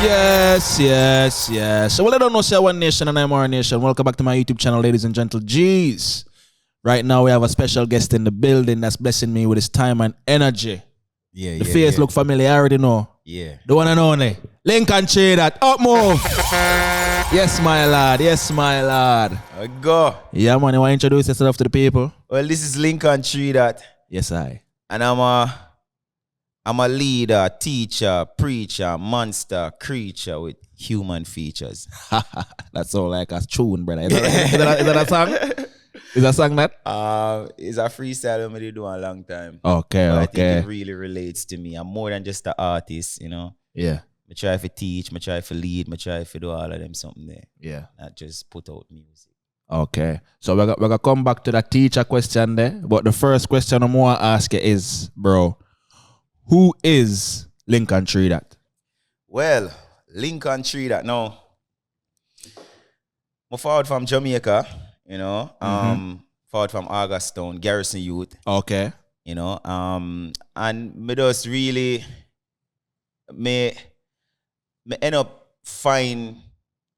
Yes, yes, yes. So, well, I don't know, say One Nation and Imara Nation. Welcome back to my YouTube channel, ladies and gentle G's. Right now, we have a special guest in the building that's blessing me with his time and energy. Yeah, the face look familiar, I already know. Yeah. The one and only. Lincoln Tree that. Up move. Yes, my lad. Yes, my lad. I go. Yeah, man. You want to introduce yourself to the people? Well, this is Lincoln Tree that. Yes, I. And I'm a leader, teacher, preacher, monster, creature with human features. That's all like a tune, brother. Is that a song? Is that a song that? It's a freestyle I'm do a long time. Okay, but okay. I think it really relates to me. I'm more than just an artist, you know. Yeah. I try to teach, I try to lead, I try to do all of them something there. Yeah. Not just put out music. Okay. So we're going to come back to that teacher question there. But the first question I'm going to ask you is, bro, who is Lincoln Tree that? Well, Lincoln Tree that now. I'm forward from Jamaica, you know. Forward from Augustown, Garrison Youth. Okay. You know. And me just really me end up find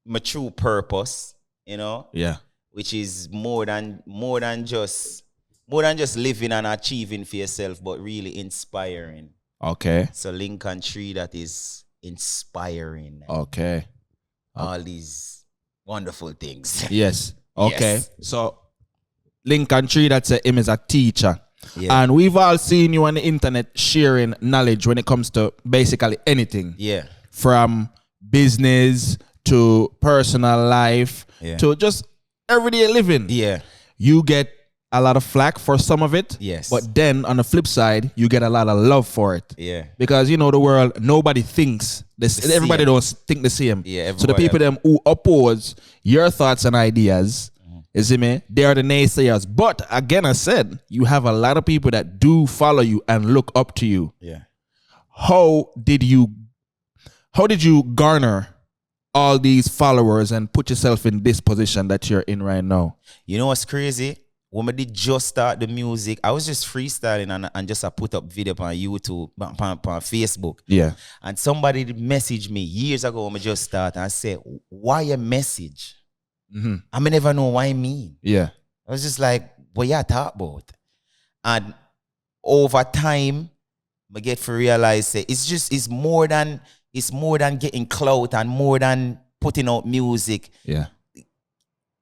my true purpose, you know. Yeah. Which is more than just living and achieving for yourself, but really inspiring. Okay. So Lincoln Tree that is inspiring. Okay. All these wonderful things. Yes. Okay. Yes. So Lincoln Tree that's him is a teacher. Yeah. And we've all seen you on the internet sharing knowledge when it comes to basically anything. Yeah. From business to personal life to just everyday living. Yeah. You get a lot of flack for some of it. Yes. But then on the flip side, you get a lot of love for it. Yeah. Because you know the world, nobody thinks this. Everybody don't think the same. Yeah. So the people them who oppose your thoughts and ideas, you see me? They are the naysayers. But again, I said you have a lot of people that do follow you and look up to you. Yeah. How did you garner all these followers and put yourself in this position that you're in right now? You know what's crazy? When I did just start the music, I was just freestyling and just put up video on YouTube, on Facebook. Yeah. And somebody messaged me years ago when I just started and said, why a message? I may never know why me. Yeah. I was just like, what you talk about? And over time, I get to realize that it's more than getting clout and more than putting out music. Yeah.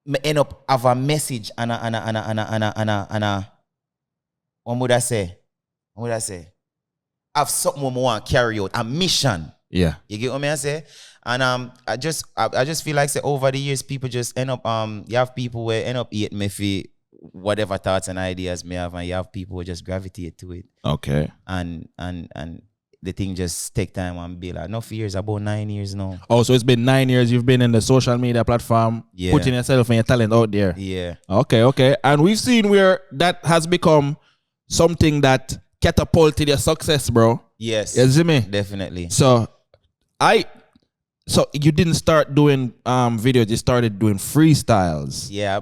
I end up have a message and a what would I say? Have something I want to carry out, a mission. Yeah. You get what I say? And I just feel like say over the years people just end up you have people where end up eating me for whatever thoughts and ideas may have, and you have people who just gravitate to it. Okay. And the thing just take time and be like, no fears, about 9 years now. Oh, so it's been 9 years you've been in the social media platform, putting yourself and your talent out there. Yeah. Okay. And we've seen where that has become something that catapulted your success, bro. Yes. You see me? Definitely. So you didn't start doing videos, you started doing freestyles. Yeah.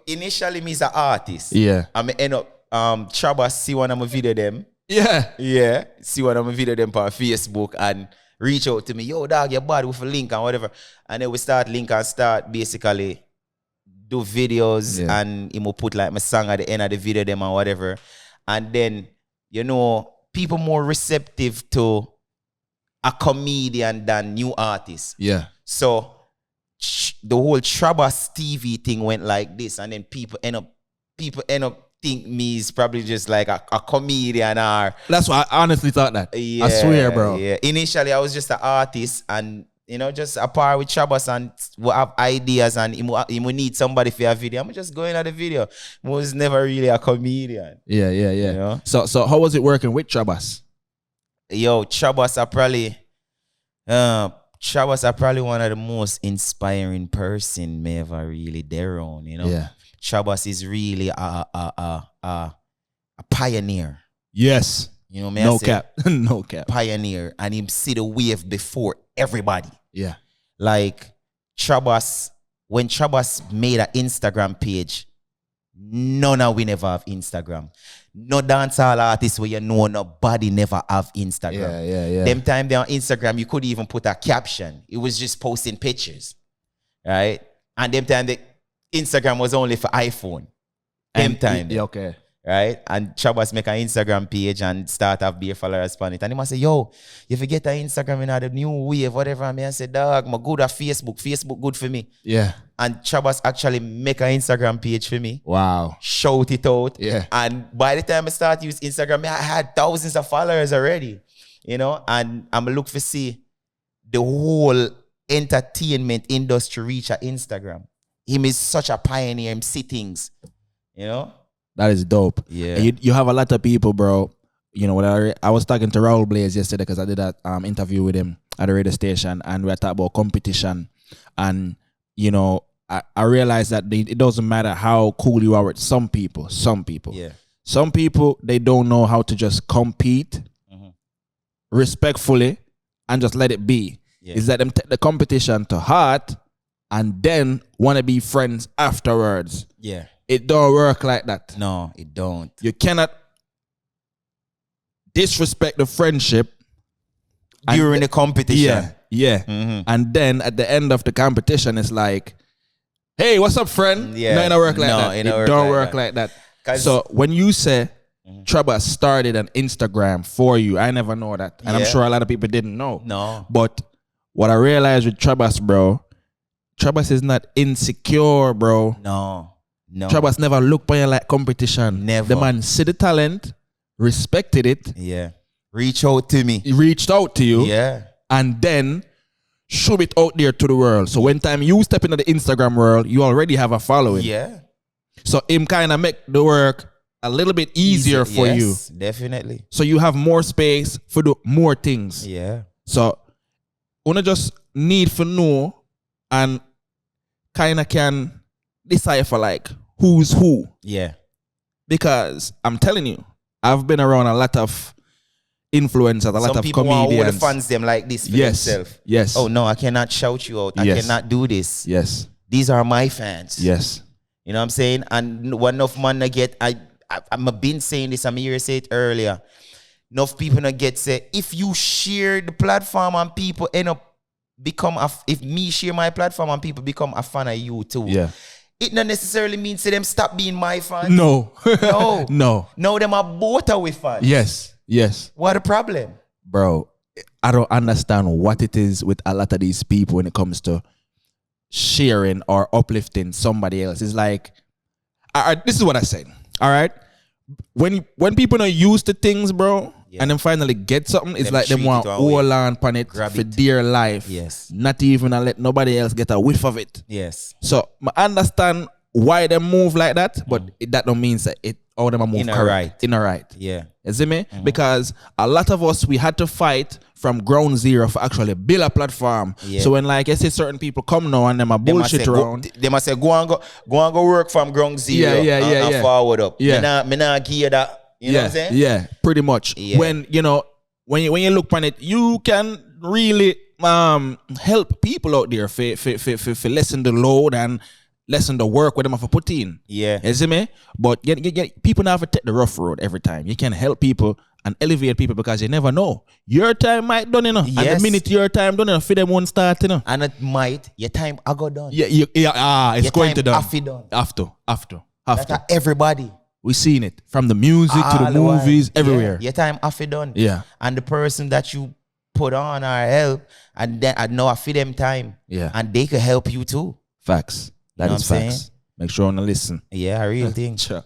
Initially me as an artist. Yeah. I end up Trabass see one of my video them. Yeah. Yeah. See one of my video them on Facebook and reach out to me. Yo, dog, your body with a link and whatever. And then we start link and start basically do videos and he will put like my song at the end of the video them and whatever. And then, you know, people more receptive to a comedian than new artists. Yeah. So the whole Trabass TV thing went like this, and then people end up think me is probably just like a comedian or. That's why I honestly thought that. Yeah, I swear, bro. Yeah. Initially, I was just an artist, and you know, just a part with Trabass and we have ideas, and he will need somebody for a video. I'm just going at the video. I was never really a comedian. Yeah. You know? So how was it working with Trabass? Yo, Trabass are probably one of the most inspiring person me ever really there on, you know. Yeah. Trabass is really a pioneer. Yes. You know, no cap. No cap. Pioneer, and him see the wave before everybody. Yeah. Like Trabass, when Trabass made an Instagram page, None of we never have Instagram. No dancehall artists where you know nobody never have Instagram. Yeah. Them time they on Instagram, you could even put a caption. It was just posting pictures. Right? And them time the Instagram was only for iPhone. Them time. Yeah, okay. Right? And Trabass make an Instagram page and start have be a followers on it. And he must say, yo, if you get an Instagram in the new wave, whatever, and I say, dog, I'm good at Facebook. Facebook good for me. Yeah. And Trabass actually make an Instagram page for me. Wow. Shout it out. Yeah. And by the time I start use Instagram, I had thousands of followers already. You know, and I'm look for see the whole entertainment industry reach at Instagram. Him is such a pioneer. Him see things. You know? That is dope. Yeah. And you have a lot of people, bro. You know, when I was talking to Raul Blaze yesterday because I did that interview with him at the radio station, and we were talking about competition. And, you know, I realized that it doesn't matter how cool you are with some people. Yeah. Some people, they don't know how to just compete respectfully and just let it be. Yeah. Is that them take the competition to heart and then want to be friends afterwards. Yeah. It don't work like that. No, it don't. You cannot disrespect the friendship During the competition. Yeah. And then at the end of the competition, it's like, hey, what's up, friend? Yeah. No, it don't work like that. It don't work like that. So when you say Trabass started an Instagram for you, I never know that. And I'm sure a lot of people didn't know. No. But what I realized with Trabass, bro, Trabass is not insecure, bro. No. Trabass never looked by you like competition. Never. The man see the talent, respected it. Yeah. Reach out to me. He reached out to you. Yeah. And then show it out there to the world. So when time you step into the Instagram world, you already have a following. Yeah. So him kind of make the work a little bit easier for you. Yes, definitely. So you have more space for do more things. Yeah. So wanna just need to know and kind of can decipher like who's who. Yeah. Because I'm telling you, I've been around a lot of influencers, a lot Some of people comedians. want all the fans them like this for themselves. Yes. Oh no, I cannot shout you out. I cannot do this. Yes. These are my fans. Yes. You know what I'm saying? And one enough man I get, I'm been saying this, I'm here to say it earlier. Enough people not get say, if you share the platform and people end up if me share my platform and people become a fan of you too. Yeah. It not necessarily means to them stop being my fan. No. No. No. No, them are both our fans. Yes. Yes. What a problem. Bro, I don't understand what it is with a lot of these people when it comes to sharing or uplifting somebody else. It's like, this is what I said. All right. When people not used to things, bro, and then finally get something, it's Them like them treat want it one hold way. on on it Grab for it. dear life. Yes. Not even let nobody else get a whiff of it. Yes. So I understand why they move like that, but that don't mean that all them are move In a correct. right. In a right. Yeah. You see me? Because a lot of us, we had to fight from ground zero for actually build a platform. Yeah. So when like I say certain people come now and them are They must bullshit say, around. They must say, go and go work from ground zero and forward up. Yeah. Me not give you that. You know what I'm saying? Yeah, pretty much. Yeah. When when you look on it, you can really help people out there for lessen the load and lessen the work with them have to put in. Yeah. You see me? But people now have to take the rough road every time. You can help people and elevate people because you never know. Your time might done, you know. And the Yes. minute your time done, you know, for them won't start, you know. And it might, your time I got done. Yeah, it's Your going time to done. have to done. After. That's everybody. We've seen it. From the music to All the the while. movies, Yeah. everywhere. Your time have to done. Yeah. And the person that you put on or help, and then I know I feed them time. Yeah. And they could help you too. Facts. That know is what I'm facts. saying? Make sure you listen. Yeah, a real thing. Sure.